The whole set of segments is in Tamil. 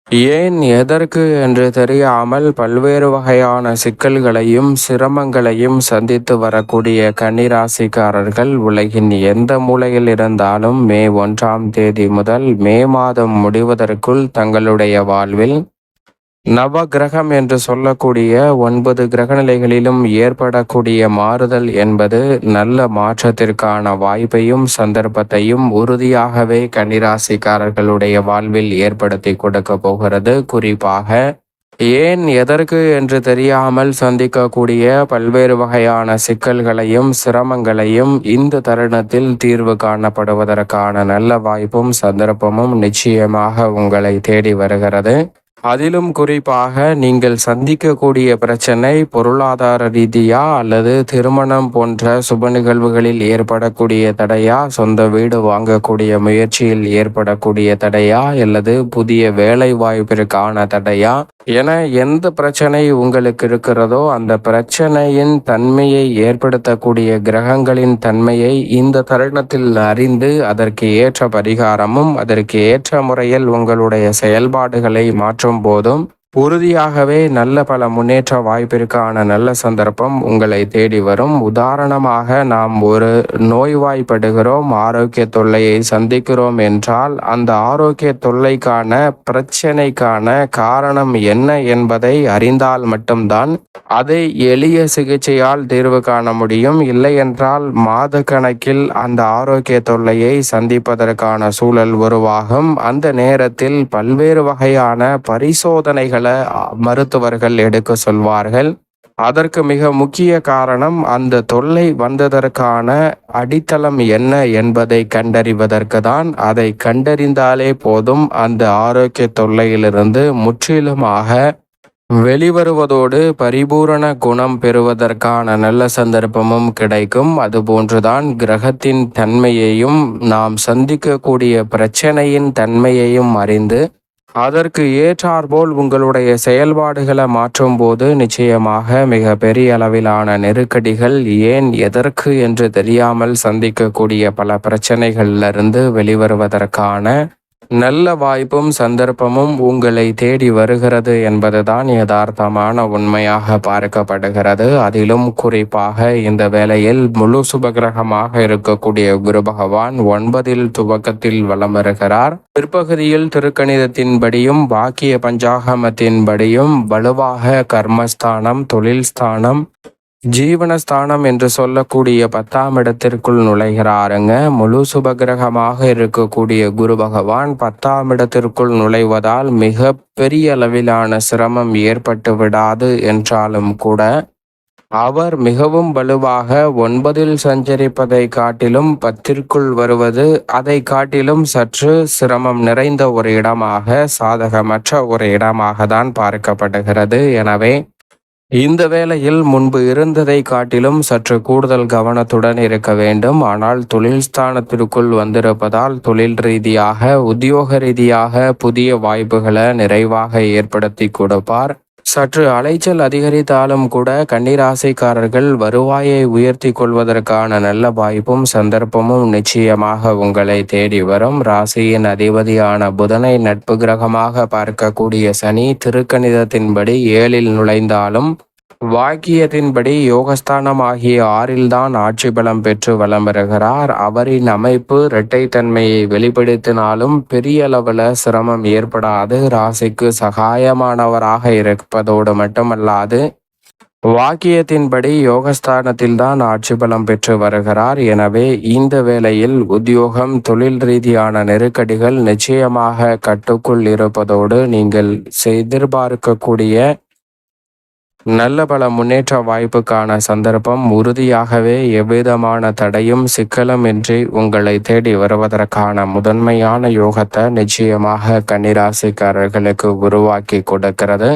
ஏன், எதற்கு என்று தெரியாமல் பல்வேறு வகையான சிக்கல்களையும், சிரமங்களையும் சந்தித்து வரக்கூடிய கன்னிராசிக்காரர்கள் உலகின் எந்த மூலையில் இருந்தாலும் மே 1ஆம் தேதி முதல் மே மாதம் முடிவதற்குள் தங்களுடைய வாழ்வில் நவகிரகம் என்று சொல்லக்கூடிய 9 கிரகநிலைகளிலும் ஏற்படக்கூடிய மாறுதல் என்பது நல்ல மாற்றத்திற்கான வாய்ப்பையும் சந்தர்ப்பத்தையும் உறுதியாகவே கன்னிராசிக்காரர்களுடைய வாழ்வில் ஏற்படுத்தி கொடுக்க போகிறது. குறிப்பாக ஏன், எதற்கு என்று தெரியாமல் சந்திக்கக்கூடிய பல்வேறு வகையான சிக்கல்களையும் சிரமங்களையும் இந்த தருணத்தில் தீர்வு காணப்படுவதற்கான நல்ல வாய்ப்பும் சந்தர்ப்பமும் நிச்சயமாக உங்களை தேடி வருகிறது. அதிலும் குறிப்பாக நீங்கள் சந்திக்கக்கூடிய பிரச்சனை பொருளாதார ரீதியா அல்லது திருமணம் போன்ற சுப நிகழ்வுகளில் ஏற்படக்கூடிய தடையா, சொந்த வீடு வாங்கக்கூடிய முயற்சியில் ஏற்படக்கூடிய தடையா, அல்லது புதிய வேலை வாய்ப்பிற்கான தடையா என எந்த பிரச்சனை உங்களுக்கு இருக்கிறதோ அந்த பிரச்சனையின் தன்மையை ஏற்படுத்தக்கூடிய கிரகங்களின் தன்மையை இந்த தருணத்தில் அறிந்து அதற்கு ஏற்ற பரிகாரமும் அதற்கு ஏற்ற முறையில் உங்களுடைய செயல்பாடுகளை மாற்றும் போதும் உறுதியாகவே நல்ல பல முன்னேற்ற வாய்ப்பிற்கான நல்ல சந்தர்ப்பம் உங்களை தேடி வரும். உதாரணமாக, நாம் ஒரு நோய்வாய்ப்படுகிறோம், ஆரோக்கிய தொல்லையை சந்திக்கிறோம் என்றால் அந்த ஆரோக்கிய தொல்லைக்கான பிரச்சனைக்கான காரணம் என்ன என்பதை அறிந்தால் மட்டும்தான் அதை எளிய சிகிச்சையால் தீர்வு காண முடியும். இல்லை என்றால் மாத கணக்கில் அந்த ஆரோக்கிய தொல்லையை சந்திப்பதற்கான சூழல் உருவாகும். அந்த நேரத்தில் பல்வேறு வகையான பரிசோதனைகள் மருத்துவர்கள் எடுக்க சொல்வார்கள். அதற்கு மிக முக்கிய காரணம் அந்த தொல்லை வந்ததற்கான அடித்தளம் என்ன என்பதை கண்டறிவதற்கு தான். அதை கண்டறிந்தாலே போதும் அந்த ஆரோக்கிய தொல்லையிலிருந்து முற்றிலுமாக வெளிவருவதோடு பரிபூரண குணம் பெறுவதற்கான நல்ல சந்தர்ப்பமும் கிடைக்கும். அதுபோன்றுதான் கிரகத்தின் தன்மையையும் நாம் சந்திக்கக்கூடிய பிரச்சனையின் தன்மையையும் அறிந்து அதற்கு ஏற்றாற்போல் உங்களுடைய செயல்பாடுகளை மாற்றும் போது நிச்சயமாக மிக பெரிய அளவிலான நெருக்கடிகள், ஏன், எதற்கு என்று தெரியாமல் சந்திக்கக்கூடிய பல பிரச்சனைகளிலிருந்து வெளிவருவதற்கான நல்ல வாய்ப்பும் சந்தர்ப்பமும் உங்களை தேடி வருகிறது என்பதுதான் யதார்த்தமான உண்மையாக பார்க்கப்படுகிறது. அதிலும் குறிப்பாக இந்த வேளையில் முழு சுபகிரகமாக இருக்கக்கூடிய குரு பகவான் 9 துவக்கத்தில் வலம் வருகிறார். பிற்பகுதியில் திருக்கணிதத்தின்படியும் வாக்கிய பஞ்சாகமத்தின்படியும் வலுவாக கர்மஸ்தானம், தொழில் ஸ்தானம், ஜீவனஸ்தானம் என்று சொல்லக்கூடிய 10ஆம் இடத்திற்குள் நுழைகிறாருங்க. முழு சுபகிரகமாக இருக்கக்கூடிய குரு பகவான் 10ஆம் இடத்திற்குள் நுழைவதால் மிக பெரிய அளவிலான சிரமம் ஏற்பட்டு விடாது என்றாலும் கூட அவர் மிகவும் வலுவாக 9 சஞ்சரிப்பதை காட்டிலும் 10ற்குள் வருவது அதை காட்டிலும் சற்று சிரமம் நிறைந்த ஒரு இடமாக, சாதகமற்ற ஒரு இடமாக தான் பார்க்கப்படுகிறது. எனவே இந்த வேளையில் முன்பு இருந்ததை காட்டிலும் சற்று கூடுதல் கவனத்துடன் இருக்க வேண்டும். ஆனால் தொழில் ஸ்தானத்திற்குள் வந்திருப்பதால் தொழில் ரீதியாக, உத்தியோக ரீதியாக புதிய வாய்ப்புகளை நிறைவாக ஏற்படுத்தி கொடுப்பார். சற்று அலைச்சல் அதிகரித்தாலும் கூட கன்னிராசிக்காரர்கள் வருவாயை உயர்த்தி கொள்வதற்கான நல்ல வாய்ப்பும் சந்தர்ப்பமும் நிச்சயமாக உங்களை தேடி வரும். ராசியின் அதிபதியான புதனை நட்பு கிரகமாக பார்க்கக்கூடிய சனி திருக்கணிதத்தின்படி 7ல் நுழைந்தாலும் வாக்கியத்தின்படி யோகஸ்தானம் ஆகிய 6ல்தான் ஆட்சி பலம் பெற்று வலம் வருகிறார். அவரின் அமைப்பு இரட்டைத்தன்மையை வெளிப்படுத்தினாலும் பெரிய அளவில் சிரமம் ஏற்படாது. ராசிக்கு சகாயமானவராக இருப்பதோடு மட்டுமல்லாது வாக்கியத்தின்படி யோகஸ்தானத்தில் தான் ஆட்சி பலம் பெற்று வருகிறார். எனவே இந்த வேளையில் உத்தியோகம், தொழில் ரீதியான நெருக்கடிகள் நிச்சயமாக கட்டுக்குள் இருப்பதோடு நீங்கள் எதிர்பார்க்கக்கூடிய நல்ல பல முன்னேற்ற வாய்ப்புக்கான சந்தர்ப்பம் உறுதியாகவே எவ்விதமான தடையும் சிக்கலும் இன்றி உங்களை தேடி வருவதற்கான முதன்மையான யோகத்தை நிச்சயமாக கன்னிராசிக்காரர்களுக்கு உருவாக்கி கொடுக்கிறது.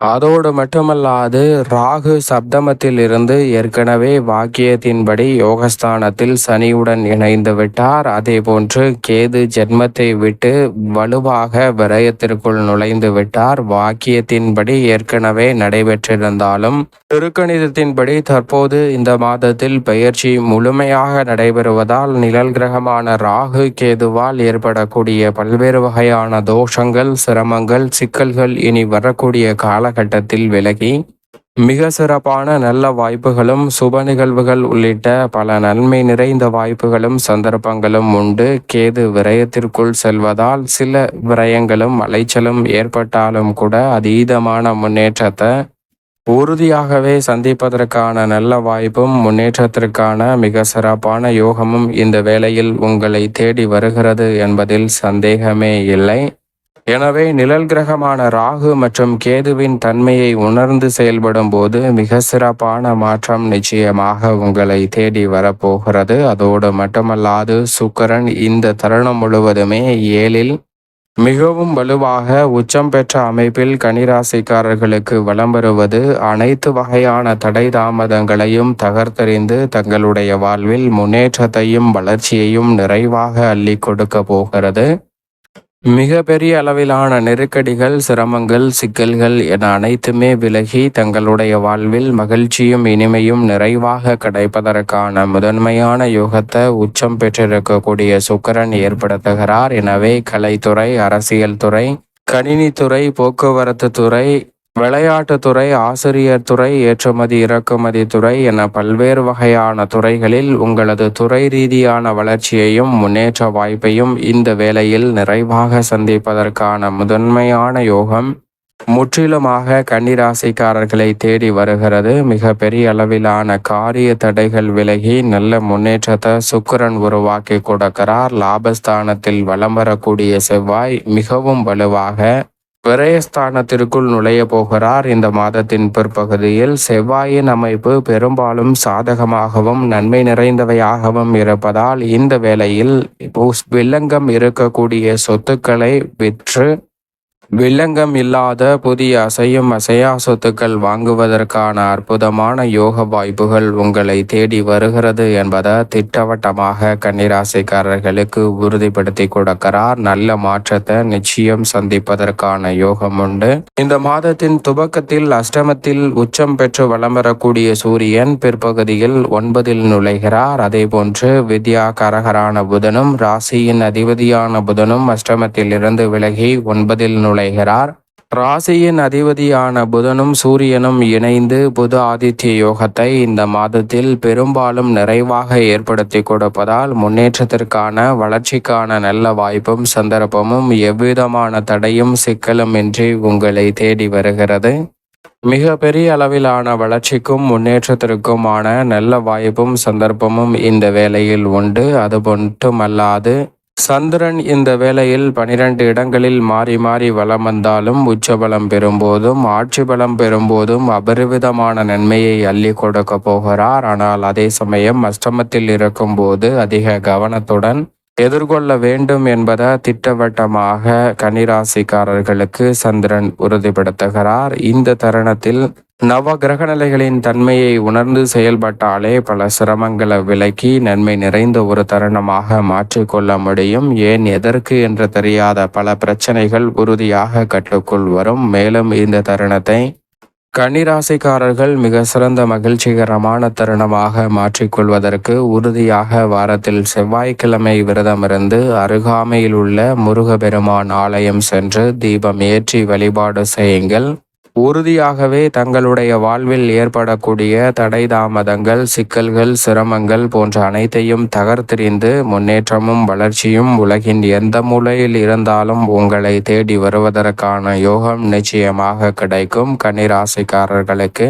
அதோடு மட்டுமல்லாது ராகு சப்தமத்தில் இருந்து ஏற்கனவே வாக்கியத்தின்படி யோகஸ்தானத்தில் சனியுடன் இணைந்து விட்டார். அதே போன்று கேது ஜென்மத்தை விட்டு வலுவாக விரயத்திற்குள் நுழைந்து விட்டார். வாக்கியத்தின்படி ஏற்கனவே நடைபெற்றிருந்தாலும் திருக்கணிதத்தின்படி தற்போது இந்த மாதத்தில் பெயர்ச்சி முழுமையாக நடைபெறுவதால் நிழல் கிரகமான ராகு கேதுவால் ஏற்படக்கூடிய பல்வேறு வகையான தோஷங்கள், சிரமங்கள், சிக்கல்கள் இனி வரக்கூடிய காலகட்டத்தில் விலகி மிக சிறப்பான நல்ல வாய்ப்புகளும் சுப நிகழ்வுகள் உள்ளிட்ட பல நன்மை நிறைந்த வாய்ப்புகளும் சந்தர்ப்பங்களும் உண்டு. கேது விரயத்திற்குள் செல்வதால் சில விரயங்களும் அலைச்சலும் ஏற்பட்டாலும் கூட அதீதமான முன்னேற்றத்தை உறுதியாகவே சந்திப்பதற்கான நல்ல வாய்ப்பும் முன்னேற்றத்திற்கான மிக சிறப்பான யோகமும் இந்த வேளையில் உங்களை தேடி வருகிறது என்பதில் சந்தேகமே இல்லை. எனவே நிழல் கிரகமான ராகு மற்றும் கேதுவின் தன்மையை உணர்ந்து செயல்படும் போது மிக சிறப்பான மாற்றம் நிச்சயமாக உங்களை தேடி வரப்போகிறது. அதோடு மட்டுமல்லாது சுக்கிரன் இந்த தருணம் முழுவதுமே 7ல் மிகவும் வலுவாக உச்சம் பெற்ற அமைப்பில் கன்னிராசிக்காரர்களுக்கு வலம் வருவது அனைத்து வகையான தடை தாமதங்களையும் தகர்த்தெறிந்து தங்களுடைய வாழ்வில் முன்னேற்றத்தையும் வளர்ச்சியையும் நிறைவாக அள்ளி கொடுக்க போகிறது. மிக பெரிய அளவிலான நெருக்கடிகள், சிரமங்கள், சிக்கல்கள் என அனைத்துமே விலகி தங்களுடைய வாழ்வில் மகிழ்ச்சியும் இனிமையும் நிறைவாக கிடைப்பதற்கான முதன்மையான யோகத்தை உச்சம் பெற்றிருக்கக்கூடிய சுக்கிரன் ஏற்படுத்துகிறார். எனவே கலைத்துறை, அரசியல் துறை, கணினித்துறை, போக்குவரத்து துறை, விளையாட்டுத்துறை, ஆசிரியர் துறை, ஏற்றுமதி இறக்குமதி துறை என பல்வேறு வகையான துறைகளில் உங்களது துறை ரீதியான வளர்ச்சியையும் முன்னேற்ற வாய்ப்பையும் இந்த வேளையில் நிறைவாக சந்திப்பதற்கான முதன்மையான யோகம் முற்றிலுமாக கன்னிராசிக்காரர்களை தேடி வருகிறது. மிக பெரிய அளவிலான காரிய தடைகள் விலகி நல்ல முன்னேற்றத்தை சுக்கிரன் உருவாக்கி கொடுக்கிறார். லாபஸ்தானத்தில் வலம் வரக்கூடிய செவ்வாய் மிகவும் வலுவாக விரயஸ்தானத்திற்குள் நுழைய போகிறார். இந்த மாதத்தின் பிற்பகுதியில் செவ்வாயின் அமைப்பு பெரும்பாலும் சாதகமாகவும் நன்மை நிறைந்தவையாகவும் இருப்பதால் இந்த வேளையில் வில்லங்கம் இருக்கக்கூடிய சொத்துக்களை விற்று வில்லங்கம் இல்லாத புதிய அசையும் அசையா சொத்துக்கள் வாங்குவதற்கான அற்புதமான யோக வாய்ப்புகள் உங்களை தேடி வருகிறது என்பதை திட்டவட்டமாக கன்னிராசிக்காரர்களுக்கு உறுதிப்படுத்தி கொடுக்கிறார். நல்ல மாற்றத்தை நிச்சயம் சந்திப்பதற்கான யோகம் உண்டு. இந்த மாதத்தின் துவக்கத்தில் அஷ்டமத்தில் உச்சம் பெற்று வலம் வரக்கூடிய சூரியன் பிற்பகுதியில் 9ல் நுழைகிறார். அதே போன்று வித்யா கரகரான புதனும் ராசியின் அதிபதியான புதனும் அஷ்டமத்தில் இருந்து விலகி 9ல் நுழைகிறார். ராசியின் அதிபதியான புதனும் சூரியனும் இணைந்து புத ஆதித்ய யோகத்தை இந்த மாதத்தில் பெரும்பாலும் நிறைவாக ஏற்படுத்தி கொடுப்பதால் முன்னேற்றத்திற்கான வளர்ச்சிக்கான நல்ல வாய்ப்பும் சந்தர்ப்பமும் எவ்விதமான தடையும் சிக்கலும் இன்றி உங்களை தேடி வருகிறது. மிக பெரிய அளவிலான வளர்ச்சிக்கும் முன்னேற்றத்திற்குமான நல்ல வாய்ப்பும் சந்தர்ப்பமும் இந்த வேளையில் உண்டு. அது மட்டுமல்லாது சந்திரன் இந்த வேளையில் 12 இடங்களில் மாறி மாறி வலம் வந்தாலும் உச்சபலம் பெறும்போதும் ஆட்சி பலம் பெறும்போதும் அபரிவிதமான நன்மையை அள்ளி கொடுக்க போகிறார். ஆனால் அதே சமயம் அஷ்டமத்தில் இருக்கும் போது அதிக கவனத்துடன் எதிர்கொள்ள வேண்டும் என்பதை திட்டவட்டமாக கன்னிராசிக்காரர்களுக்கு சந்திரன் உறுதிப்படுத்துகிறார். இந்த தருணத்தில் நவ கிரக நிலைகளின் தன்மையை உணர்ந்து செயல்பட்டாலே பல சிரமங்களை விலக்கி நன்மை நிறைந்த ஒரு தருணமாக மாற்றிக்கொள்ள முடியும். ஏன் எதற்கு என்று தெரியாத பல பிரச்சனைகள் உறுதியாக கட்டுக்குள் வரும். மேலும் இந்த தருணத்தை கன்னிராசிக்காரர்கள் மிக சிறந்த மகிழ்ச்சிகரமான தருணமாக மாற்றிக்கொள்வதற்கு உறுதியாக வாரத்தில் செவ்வாய்க்கிழமை விரதமிருந்து அருகாமையில் உள்ள முருகப்பெருமான் ஆலயம் சென்று தீபம் ஏற்றி வழிபாடு செய்யுங்கள். உறுதியாகவே தங்களுடைய வாழ்வில் ஏற்படக்கூடிய தடை தாமதங்கள், சிக்கல்கள், சிரமங்கள் போன்ற அனைத்தையும் தகர்த்தெறிந்து முன்னேற்றமும் வளர்ச்சியும் உலகின் எந்த மூலையில் இருந்தாலும் உங்களை தேடி வருவதற்கான யோகம் நிச்சயமாக கிடைக்கும். கன்னிராசிக்காரர்களுக்கு